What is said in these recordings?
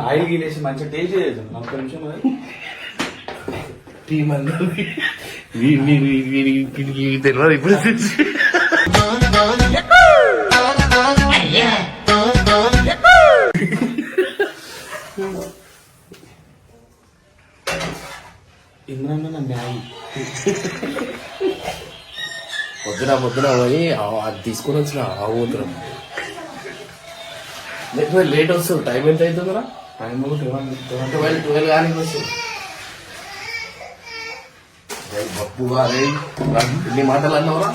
Oil గీలేసి మంచిగా taste చేయదు ఒక్క నిమిషం తెలియదు ఇప్పుడు ఇంద్రన్న మ్యాగీ పొద్దున పోయి అది తీసుకొని వచ్చిన ఆ ఊతురం లేట్ వస్తుంది. టైం ఎంత అవుతుందిరా? టైం 12 కానీ వస్తుంది. బప్పు గారే ఇన్ని మాటలు అన్నావురా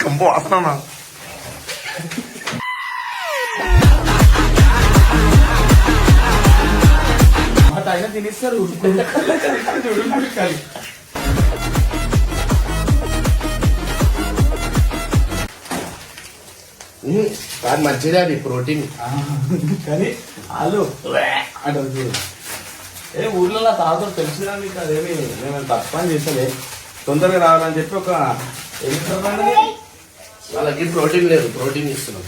కంపో వస్తున్నా అయినా తినేస్తారు కానీ మంచిదే అది ప్రోటీన్. కానీ వాళ్ళు అంటే ఏ ఊర్లో తాగుతారు తెలిసినా మీకు అదేమి మేము తప్ప అని చేస్తలే తొందరగా రావాలని చెప్పి ఒక వాళ్ళకి ప్రోటీన్ లేదు, ప్రోటీన్ ఇస్తున్నాం.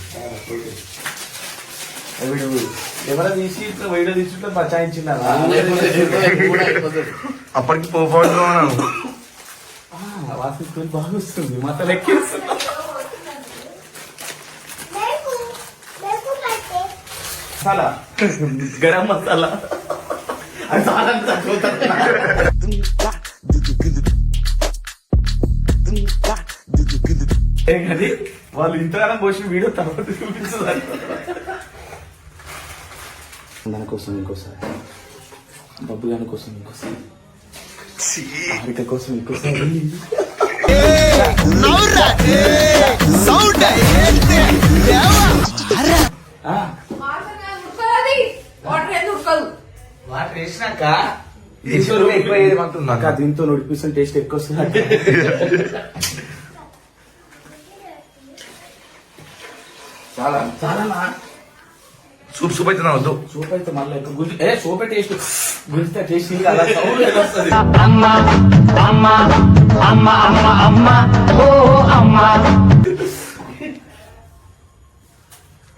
వీడు ఎవరో తీసి ఇట్లా వీడియో తీసి ఇట్లా బచాయించిందా అప్పటికి పోఫాడుగా వాసన బాగా వస్తుంది మొత్తం లెక్కిస్తుంది. మసాలా గరం మసాలా అది చాలా తక్కువ కానీ వాళ్ళు ఇంతగానం పోసిన వీడియో తర్వాత చూపించారు. దానికోసం ఇంకోసారి బబ్బు గారి కోసం ఇంకోసారి హారిక కోసం ఇంకోసారి వాటర్ వేసినాక దీంతో నోటిఫికేషన్ టేస్ట్ ఎక్కువ వస్తుంది. చాలా చాలా సూప్ సూప్ అయితే వద్దు. సూప్ అయితే మళ్ళీ గుంజు సూపే టేస్ట్ గుంజితే టేస్ట్ వస్తుంది.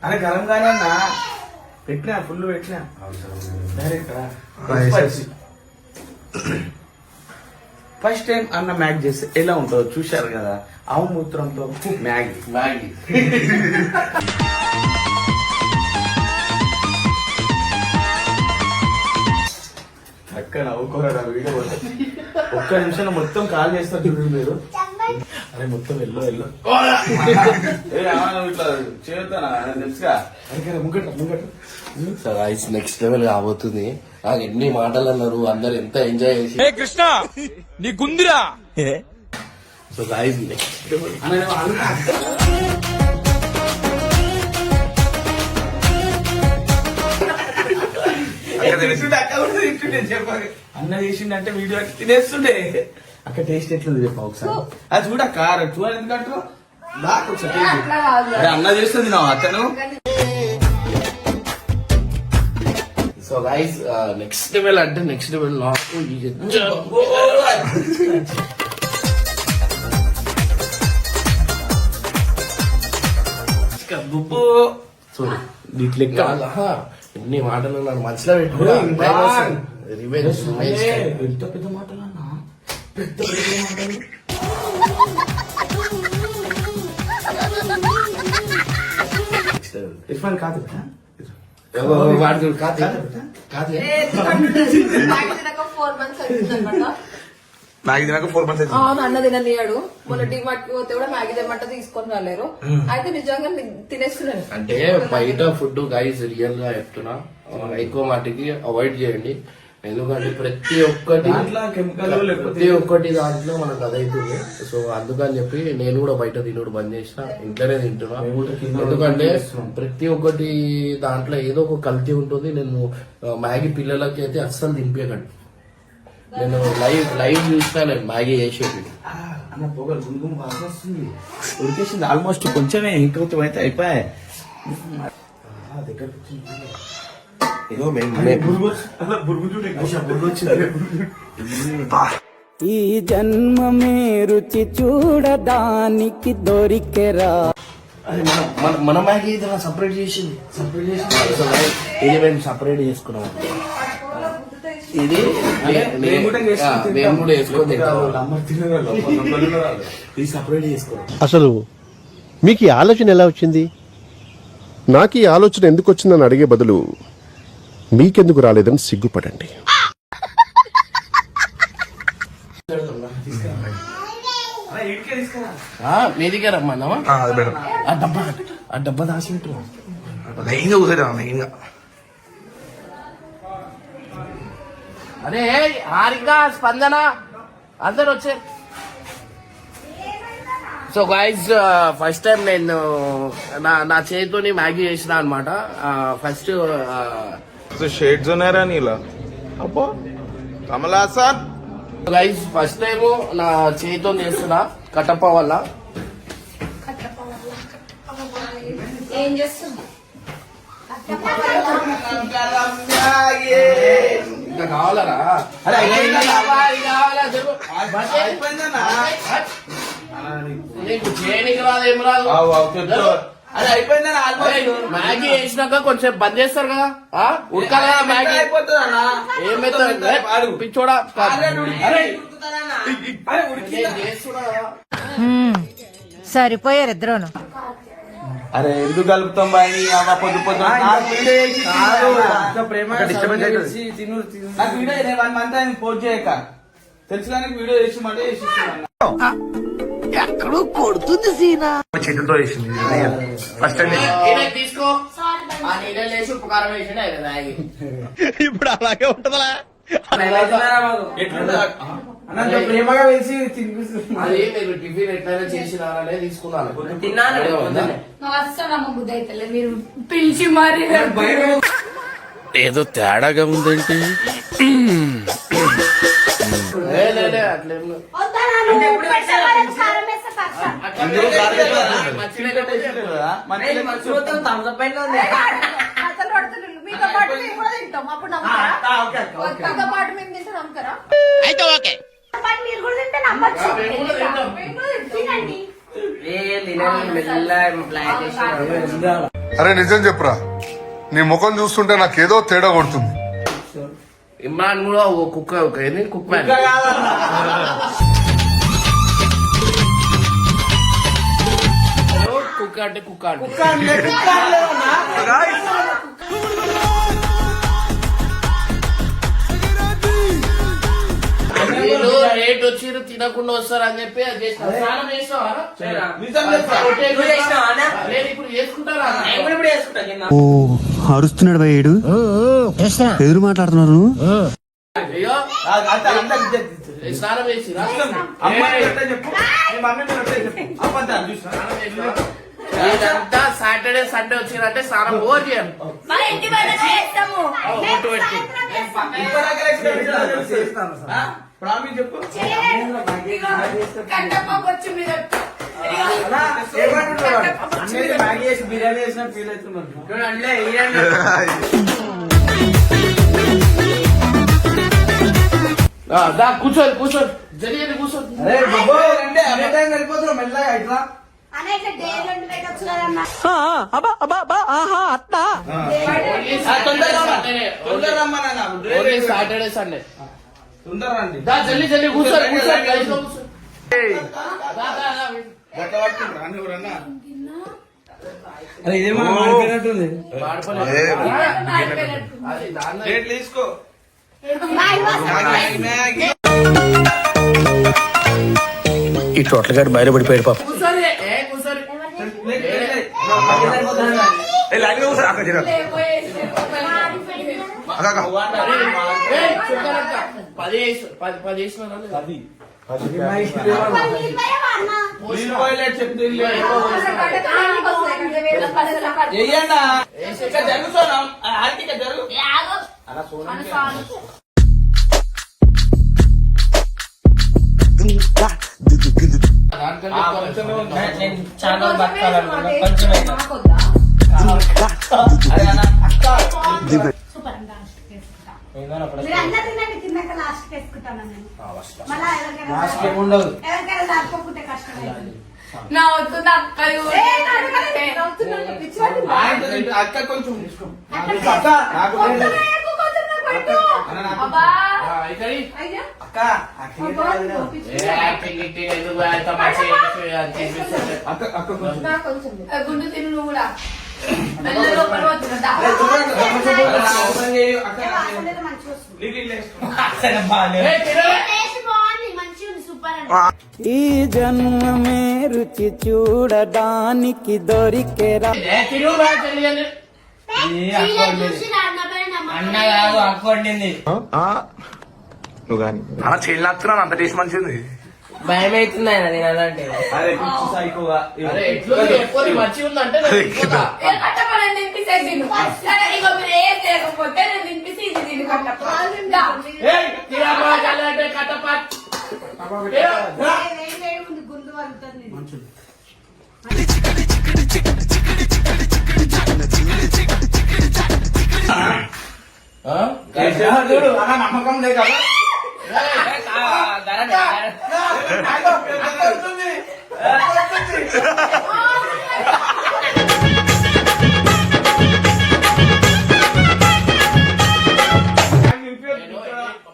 అరే గరంగానే అన్నా పెట్టినా ఫుల్ పెట్టినా ఫస్ట్ టైం అన్న మ్యాగ్ చేస్తే ఎలా ఉంటుందో చూశారు కదా. ఆవు మూత్రంతో మ్యాగీ అక్కడ నవ్వుకోరా వీడియో ఒక్క నిమిషంలో మొత్తం కాల్ చేస్తారు చూడండి మీరు. అరే మొత్తం ఎల్లో ఇట్లా చేస్తానా తెలుసుగా అరే ముంగట నెక్స్ట్ లెవెల్ కాబోతుంది. నాకు ఎన్ని మాటలు అన్నారు, అందరు ఎంత ఎంజాయ్ చేసి కృష్ణ నీ గుందిరా. సో గాయ్స్ నెక్స్ట్ లెవెల్ అన్న చేసిండే వీడియో తినేస్తుండే. అక్కడ టేస్ట్ ఎట్లుంది చెప్పా ఒకసారి. అది చూడక్క చూడాలి ఎందుకంటారు నాకు ఒకసారి అరే అన్న చేస్తుంది నా అతను. సో గైస్ నెక్స్ట్ లెవెల్ అంటే నెక్స్ట్ లెవెల్ నాకు ఎన్ని మాటలు నన్ను మనసులో పెట్టుకున్నాను. ఎంత పెద్ద మాటలు అన్నా పెద్ద మాటలు. ఇర్ఫాన్ కాదు వాడు కాదు మ్యాగీ తినక 4 months అయితే అన్న తిననియాడు. మొన్న డిమార్ట్ కి పోతే కూడా మ్యాగీ తెమ్మంటే తీసుకొని రాలేరు. అయితే నిజంగా తినేస్తున్నాను. అంటే బయట ఫుడ్ గైస్ రియల్ గా చెప్తున్నా ఎక్కువ మాటికి అవాయిడ్ చేయండి. ఎందుకంటే ప్రతి ఒక్కటి దాంట్లో మనకు అదైతుంది. సో అందుకని చెప్పి నేను కూడా బయట తినుడు బంద్ చేసిన, ఇంట్లోనే తింటున్నా. ఎందుకంటే ప్రతి ఒక్కటి దాంట్లో ఏదో ఒక కల్తీ ఉంటుంది. నేను మ్యాగీ పిల్లలకి అయితే అస్సలు దింపేయకండి. నేను లైవ్ చూసినా నేను మ్యాగీ చేసేది అన్న పొగలు గుంగుమ వాసన వస్తుంది. ఉడికేసింది ఆల్మోస్ట్ కొంచెమే ఇంకొంచెం అయితే అయిపోయాయి. దగ్గర ఇదో మేము ఈ జన్మమే రుచి చూడడానికి దొరికెరా. మన మ్యాగీ ఇది సపరేట్ చేసింది. ఇది మేము సపరేట్ చేసుకున్నాం. ఇది మేము కూడా వేసుకొని తింటాం. ఇది సపరేట్ చేసుకున్నాం. అసలు మీకు ఈ ఆలోచన ఎలా వచ్చింది? నాకు ఈ ఆలోచన ఎందుకు వచ్చిందని అడిగే బదులు మీకెందుకు రాలేదని సిగ్గుపడండి. మీ దగ్గర రమ్మన్నావా? అది బెటర్. ఆ డబ్బా దాచిపెట్టు. లైన్గా కూర్చోరా లైన్గా. అరే హారిక, స్పందన అందరు వచ్చారు. సో గైస్ ఫస్ట్ టైం నేను నా చేతితోని మ్యాగీ చేసిన అనమాట. ఫస్ట్ షేడ్స్ ఉన్నారా నీలా? అబ్బో కమలాసన్. గైస్ ఫస్ట్ టైం నా చేతితో చేస్తున్నా కట్టప్ప వల్ల. ఏం చేస్తుంది? ఇంకా కావాలరా? అరే నీకు చేయనికి రాదు, ఏం రాదు. అది అయిపోయిందని ఆల్మోస్ట్ మ్యాగీ వేసినాక కొంచెం బంద్ చేస్తారు కదా, ఉడకాలి కదా మ్యాగీ. ఏమైతుంది పిచ్చోడా? సరిపోయారు ఇద్దరును. అరే ఎందుకు కలుపుతాం బాయ్? పొద్దు పొద్దు నాకు వీడియో వన్ మంత్ ఆయన పోస్ట్ చేయక తెలుసు కానీ వీడియో చేసి మాట చేసి ఎక్కడో కొడుతుంది సీనా. చేతులతో చేసింది ఫస్ట్ టైం. తీసుకో. ఆ నీళ్ళ వేసి ఉప్పు కారం వేసి మ్యాగీ. ఇప్పుడు అలాగే ఉంటదా? ప్రేమగా వేసి తినిపిస్తుంది. అది మీరు టిఫిన్ ఎట్లయినా చేసి రావాలనే తీసుకున్నాను. వస్తానమ్మ బుద్ధి అయితే మీరు పిలిచి మరి ఏదో తేడాగా ఉందేంటి? అట్లేం లేదు. మీతో పాటు మేము కూడా తింటాం. అప్పుడు నమ్ముతారా? మీతో పాటు మేము తింటే నమ్ముతారా? అయితే ఓకే. మీరు కూడా తింటే నమ్మచ్చు. తినండి. అరే నిజం చెప్పురా, నీ ముఖం చూస్తుంటే నాకేదో తేడా కొడుతుంది. ఇమ్రాన్ కూడా ఒక కుక్క కుక్ మ్యాన్. కుక్క అంటే కుక్క అంటే వీళ్ళు రేట్ వచ్చి తినకుండా వస్తారు అని చెప్పి అది చేసిన. స్నానం చేస్తావా? లేదు ఇప్పుడు చేసుకుంటారా? అరుస్తున్నాడు భయ్యుడు, ఎదురు మాట్లాడుతున్నారు. అయ్యో స్నానం చేసిరా? ఇదంతా సాటర్డే సండే వచ్చిందంటే స్నానం ఓవర్ చేయాలి. చెప్పు మ్యాగీ వేసి బిర్యానీ వేసిన ఫీల్ అవుతున్నాను. కూర్చోండి కూర్చోండి జరిగింది కూర్చోండి. వెళ్ళిపోతున్నాం మెల్లగా ఇట్లా. Only Saturday Sunday. తొందర రండి. జల్దీ జల్దీ కూర్చోండి కూర్చోండి లైఫ్ లో కూర్చోండి. అరే ఇదేమో మాడిపోయినట్టుంది. తీసుకో. ఈ టోటల్ గారు బయలుపడిపోయాడు పాప. కూర్చోండి కూర్చోండి. లైన్గా కూర్చో అక్క జర. అక్క 10 వేసిన చాలా బతకాలనుకున్నా కొంచెం మీరు అందరు తినండి, తిన్నాక లాస్ట్ వేసుకుంటాను నేను. మళ్ళా మాస్క్ ఏముండదు. ఎవరికైనా దాచుకోకుంటే కష్టమైంది. నా వస్తుంది అక్క ఆయనతో తింటా. అక్క కొంచెం తీసుకో. అక్క నాకు లేదు. అబ్బా అయ్యా అక్క అక్క అక్క అక్క కొంచెం. నాకు కొంచెం గుండు తిను నువ్వు కూడా మెల్ల లోపల పోతున్నా అరే, చూడండి, అవసరం చేయు. అక్క అసలు మంచిగా వస్తుంది. నీకు ఇల్లు వేసుకో. అసలు బాగాలేదు. టేస్ట్ బాగుంది, మంచిగా ఉంది, సూపర్ అండి. ఈ జన్మమే రుచి చూడడానికి దొరికెరా అన్న కాదు అక్క వండింది. నువ్వు కానీ అలా చేయలు నాకుతున్నాను, అంత టేస్ట్ మంచిది. భయం అవుతుంది ఆయన నేను అలాంటి అరే పిచ్చి సైకోగా. మంచిగా ఉందంటే నేను వెళ్ళిపోతా. కట్టపడండి తినిపిసేది తిను సరే ఇగో మీరు ఏం చేయకపోతే నేను తినిపిసి ఇది తిని కట్టపడా ఏయ్, తీరమ్మా, జల్లంటే కట్టపట్. వేడి వేడి ఉంది, గుండు వలుగుతుంది. ఆ? చూడు అలా నమ్మకం లేక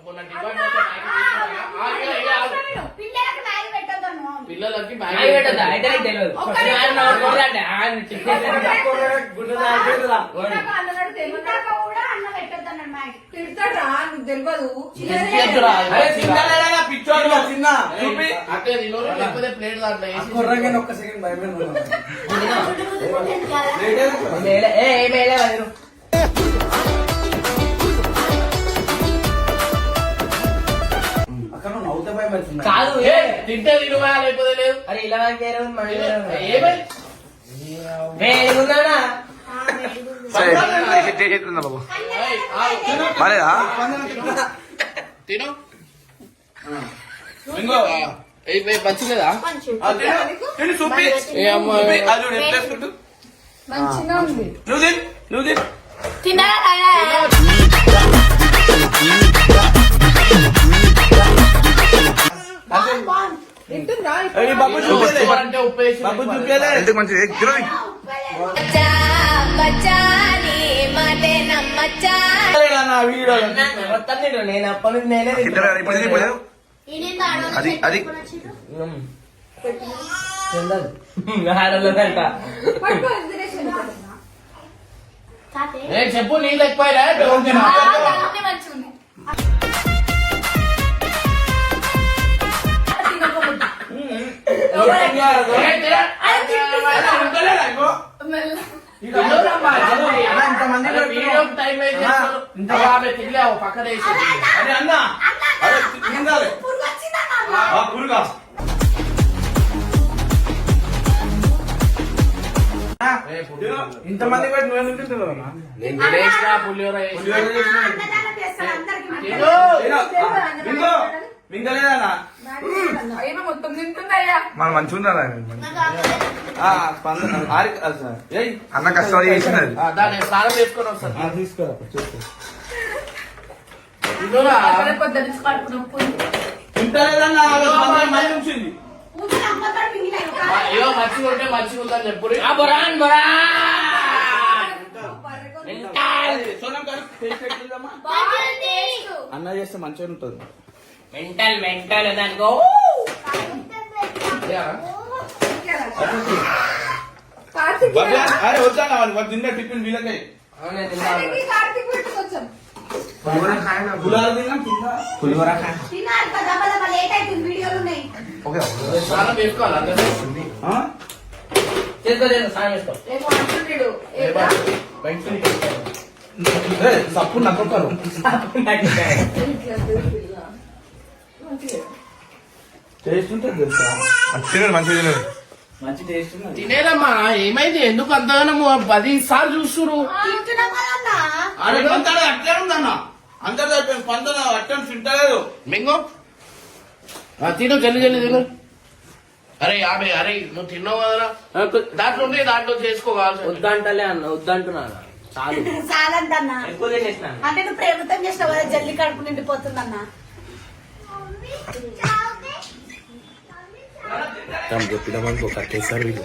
మొన్న డిమాండ్ అయితే పిల్లలకు మ్యాగీ పెట్టొద్దను. పిల్లలకి ఇందాక అన్నోడు తెలియదు. ఇందాక కూడా అన్న పెట్టొద్దన్నాడు మ్యాగీ. తిడతాడా నీకు తెలియదు పిచ్చోడు చిన్న చూపి అట్టే తినరు, లేకపోతే ప్లేట్ దాంట్లో వేసి కుర్రగానే ఒక్క సెకండ్ భయపడి అక్కడ నవ్వుతే భయం అవుతుంది. కాదు ఏ, తింటే తినువా, లేకపోతే లేదు. అరే ఇలా ఏమై వేడుకున్నానా చేస్తుందా బాబు మరేదా తిను. ఇంకో మంచిలేదా? తిని చూపి. ఏ అమ్మ. చూపి. అది చూడు ఎట్లా వేసుకుంటూ. మంచిగా ఉంది నువ్వు తిని నువ్వు తిని. తిన్నారా తింటుందా ఏయ్, బాబు చూపేలే. అంటే ఉప్పు వేసి బాబు చూపేలే. ఎందుకు మంచిది తినది లేడా నా వీడియో మొత్తం తింటు నేను అప్పటి నుంచి నేనే తింటారా ఇప్పుడు తినిపోయావు అది అది ఆడలేదంట పట్టుకో ఇది తినేసి వెళ్ళిపోతున్నా. ఏ, చెప్పు నీళ్ళు ఎక్కువైనా మంచిగా ఉంది ఇంతమంది పక్కన వేసి అరే అన్న అరే తిందాలి. పురుగా ఇంతమంది పెట్టి నువ్వు తింటున్నావు అన్న? నేను తినేసిన పులిహోర వేసిన. అన్నదానం చేస్తారు అందరికి. ఇంకో మింగలేదన్నా అయినా మొత్తం తింటుందయ్యా మనం మంచిగా ఉందా స్పందన ఆరి ఏయ్ అన్న కష్టం చేసినది దాన్ని స్నానం చేసుకొని వస్తాను. తీసుకోరా చెప్పు. తినురా. పొద్దు నుంచి కడుపు నొప్పి తింటలేదన్నా మళ్ళీ ఉంచింది. ఊపిరి అమ్మతాడు మింగినాయి. ఏదో మంచిగా ఉంటే మంచిగా ఉందని చెప్పు. సోనం గారు టేస్ట్ ఎట్లుందమ్మా? అన్న చేస్తే మంచిగా ఉంటుంది. మెంటల్ మెంటల్ దానికో కార్తీక్ అరే వద్దా వాళ్ళు తిన్న టిఫిన్ వీళ్ళకే కార్తీక్ పెట్టు కొంచెం పులిహోర తిన్నాం తిన్నా పులిహోర తినాలి కదా, దెబ్బ లేట్ అవుతుంది, వీడియోలు ఉన్నాయి. ఓకే స్నానం చేసుకోవాలి అందరూ. చేసుకో సాయం చేసుకో ఏమో అంటున్నాడు సప్పు నక్కరు టేస్ట్ ఉంటుంది తెలుసా? తినడు మంచిగా తినడు మంచి టేస్ట్ ఉన్నది. తినేదమ్మా, ఏమైంది? ఎందుకు అంతగానో 10 సార్లు చూస్తురు? తింటున్నాం కదన్నా. అరే అంతా అట్లే ఉందన్న అందరు అయిపోయింది పంతన అట్టే తింటలేదు. మింగో. తిను, జల్లి జల్లి తిను. అరే యాభై, అరే నువ్వు తిన్నావు కదరా, దాంట్లో ఉంటే దాంట్లో చేసుకోవాలి. వద్దంటలే అన్న వద్దంటున్నా చాలు. చాలంటన్నా ఎక్కువ తినేసిన అంటే నువ్వు ప్రేమతో చేసినావు కదా జల్లి కడుపు నిండిపోతుందన్నా. చెప్పినామనుకో కట్టేసారు వీళ్ళు.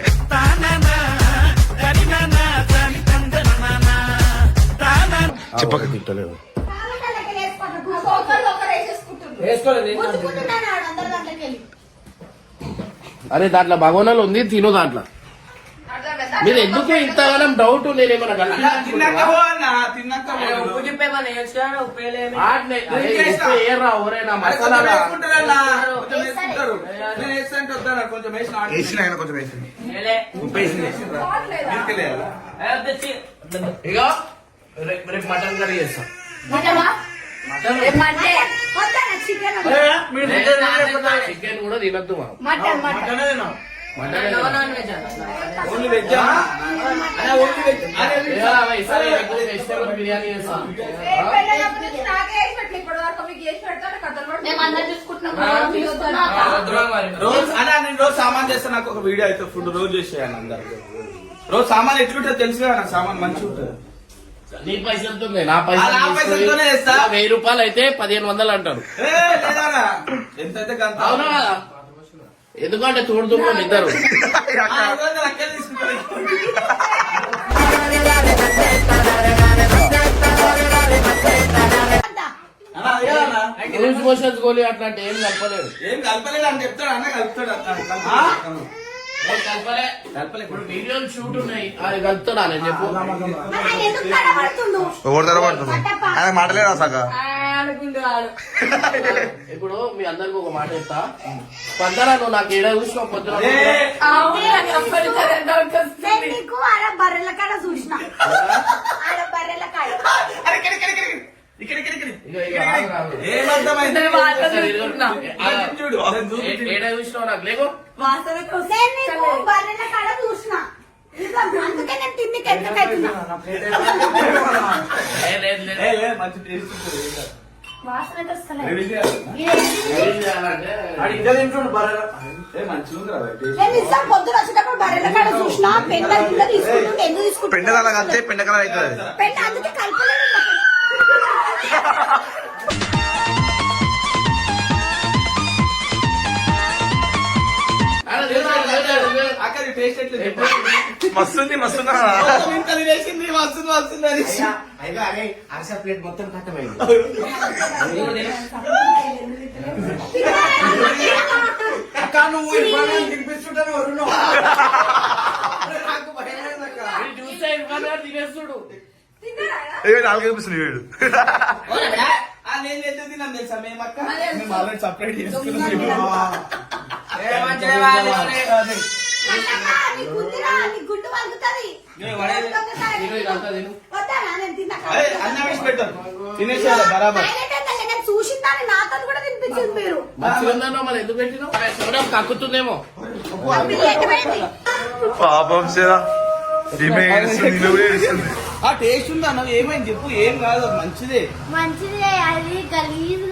చెప్పక తిట్టలేదు. ఒకరు ఒకరు వేసేసుకుంటున్నారు. వేసుకోలేదు గుర్తుకుంటున్నాను ఆడు అందరి దాంట్లోకి వెళ్ళి. అరే దాంట్లో భగవనాలు ఉంది తిను దాంట్లో. అర్థమైందా? మీరు ఎందుకు ఇంతగానం డౌట్ నేనేమన్నా అన్న, తిన్నాక పో అన్న, తిన్నాక పో. ఉప్పు చెప్పేమని వేసుకున్నాను ఉప్పు వేయలేమి. ఏరా ఎవరైనా అరే, మసాలా కొంచెం వేసుకుంటారన్న, కొంచెం వేసుకుంటారు. నేను వేస్తా అంటే వద్దానా, కొంచెం వేసిన ఆడ. వేసిన ఆయన కొంచెం వేసింది. వేయలే. ఉప్పు వేసింది. తీసుకెళ్ళేయాలా? ఏ, తెచ్చి. ఇక రేపు మటన్ కర్రీ చేస్తాం. నిజమా? రేపు మండే. వద్దన్నా చికెన్ వద్దు. చికెన్ కూడా తినద్దు మనం. Mutton mutton mutton no non veg అన్న. ఓన్లీ వెజ్ అన్న, ఓన్లీ వెజ్. అరే, వెజిటేబుల్ బిర్యానీ చేస్తాం. ఏ పెళ్ళైనప్పటి నుంచి నాకే వేసి పెట్టలే. ఇప్పటి వరకు మీకు వేసి పెడతాను కథలు పడుతుంది. మేము అందరం చూసుకుంటున్నాం. వద్దురా మరి. రోజు అన్న, నేను రోజు సామాన్ చేస్తా. నాకు ఒక వీడియో అయితే ఫుడ్ రోజు చేసేయాలి అందరు. రోజు సామాన్ ఎట్లుంటుంది తెలుసు కదా, నాకు సామాన్ మంచిగా ఉంటుంది. నీ పైసలతో నా నా పైసలతోనే చేస్తా. పైసలు 1000 రూపాయలు అయితే 1500 అంటారు. ఏ, లేదన్నా. ఎంతైతే గంత. అవునా కదా? ఎందుకంటే తోడుతున్నారు ఇద్దరు. 500 లెక్క తీసుకుంటారు. అన్న, అదే అన్న. లూజ్ మోషన్స్ గోలీ అట్లాంటి ఏం కలపలేడు. ఏం కలపలేదు అని చెప్తాడు అన్న, కలుపుతాడు కలపలే. ఇప్పుడు వీడియోలు షూట్ ఉన్నాయి అది కలుపుతాడా నేను చెప్పు. ఆయన ఎందుకు తడబడుతుండు? ఎవరు తరబడుతుంది ఆయన మాటలేదా సగ అనుకుంటూ వాడు. ఇప్పుడు మీ అందరికి ఒక మాట చెప్తా. పొద్దున నువ్వు నాకు ఏడా చూసినావు పొద్దున. అవును, నాకు అప్పటి సరే దొరకొస్తుంది. నేను నీకు ఆడ బర్రెల కాడ చూసిన. ఆడ బర్రెల కాడ. అరే, ఇక్కడ, ఇక్కడ, ఇక్కడ, ఇక్కడ, ఇక్కడ, ఇక్కడ. ఇగో ఇగో ఆగు, ఆగు. ఏమర్థమైంది? ఒకసారి ఇదిగో. చూడు, అతను చూపించు. ఏడా చూసినావు నాకు లేకు. వాసనకు నేను నీకు బర్రెల కాడ చూసిన. ఇదిగో, అందుకే నేను తిండికి ఎందుకైతున్నా. లేదు లేదు ఏ, లే, మంచి టేస్ట్ ఉంటుంది. ఏం కాదు. వాసన అయితే వస్తలేదు. రివీల్ చేయాలి. ఏం చేయాలంటే ఆడు ఇంకా తింటుండు బర్రెల. ఏ, మంచిగా ఉంది కదా టేస్ట్. నేను ఇస్తాం పొద్దున వచ్చేటప్పుడు బర్రెల కాడ చూసిన. పెండ కింద తీసుకుంటుంటే ఎందుకు తీసుకుంటా? పెండ అలా కలిస్తే పెండ కలర్ అవుతుంది. పెండ అందుకే కలపలేదు. అక్కడ టేస్ట్ ఎట్లా చెప్పు. మస్తుంది మస్తుందా మొత్తం ఇంత తినేసింది, వస్తుంది వస్తుంది అని. ప్లేట్ మొత్తం కట్టమైంది. అక్క, నువ్వు ఇవ్వాలి తినిపిస్తుంటాను ఎవరున్నావు? నాకు భయం లేదు అక్క. వీడు చూస్తే ఇవ్వనా తినేస్తుడు. నాలుగు చూపిస్తుంది వీడు. ఆ, నేను ఎందుకు తిన్నాను తెలుసా మేము అక్క? మేము ఆల్రెడీ సపరేట్ చేసుకున్నాం. ఏ మంచిగా వాళ్ళు. నీకు ఉందిరా, నీ గుడ్డు వలుగుతుంది. నేను పడేది. తిను ఇదంతా తిను. వద్దానా నేను తిన్నాక? అదే, అన్నం వేసి పెట్టాను. తినేసేయాలి బరాబర్. నేను చూసిన దాన్ని నాతో కూడా తినిపించింది మీరు. మంచిగా ఉందన్నో మరి ఎందుకు పెట్టినావు? చూడడం కక్కుతుందేమో. ఆ పిల్ల ఎటు పోయింది? పాపం సేదా ఈమె ఏడుస్తుంది, ఈమె కూడా ఏడుస్తుంది. ఆ టేస్ట్ ఉంది అన్న, ఏమైంది చెప్పు. ఏం కాదు, మంచిదే. మంచిదే, అది గలీజ్